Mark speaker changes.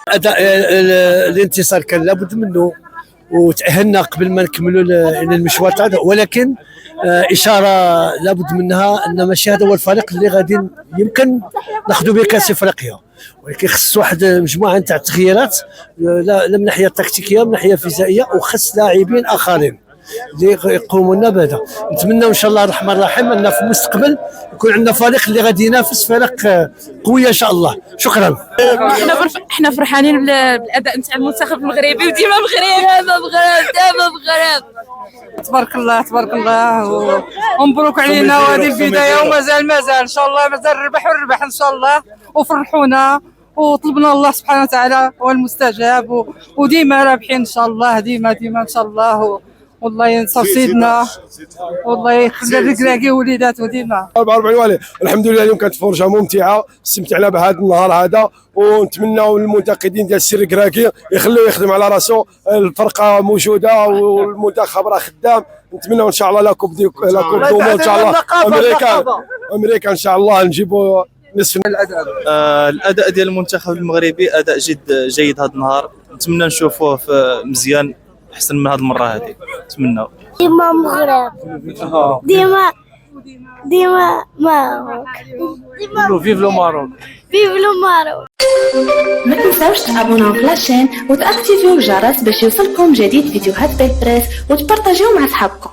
Speaker 1: اداء الانتصار كان لابد منه، وتاهلنا قبل ما نكملوا المشوار تاعنا، ولكن اشاره لابد منها ان ماشي هذا هو الفريق اللي غادي يمكن ناخذوا به كاس افريقيا، ولكن خص واحد مجموعه نتاع التغييرات، لا من الناحيه التكتيكيه من الناحيه الفيزيائيه، وخص لاعبين اخرين اللي يقوموا لنا بهذا. نتمنى ان شاء الله الرحمن الرحيم ان في المستقبل يكون عندنا فريق اللي غادي ينافس فرق قويه ان شاء الله. شكرا.
Speaker 2: احنا فرحانين بالاداء نتاع المنتخب المغربي، وديما مغرب.
Speaker 3: تبارك الله تبارك الله، ومبروك علينا وهذه البدايه، ومازال ان شاء الله مازال الربح ان شاء الله، وفرحونا وطلبنا الله سبحانه وتعالى هو المستجاب، وديما رابحين ان شاء الله، ديما ان شاء الله. والله ينصر سيدنا، والله يخلي الركراكي وليداته ديما.
Speaker 4: 44 والي الحمد لله. اليوم كانت فرجه ممتعه، استمتعنا بهذا النهار هذا، ونتمنوا للمنتقدين ديال السي الكراكي يخلوه يخدم على راسه. الفرقه موجوده والمنتخب راه خدام. نتمنوا ان شاء الله لا كوب دومو ان شاء الله امريكا ان شاء الله نجيبوا نصف
Speaker 5: الاداء ديال المنتخب المغربي اداء جيد هذا النهار. نتمنى نشوفوه في مزيان احسن من هذه المره هذه. نتمنى
Speaker 6: ديما مغرب، ديما ماروك،
Speaker 1: فيف لو ماروك.
Speaker 7: ما تنساوش تابوناو في لاشين وتاكتيفيو الجرس باش يوصلكم جديد فيديوهات بيت بريس، وتبارطاجيو مع صحابكم.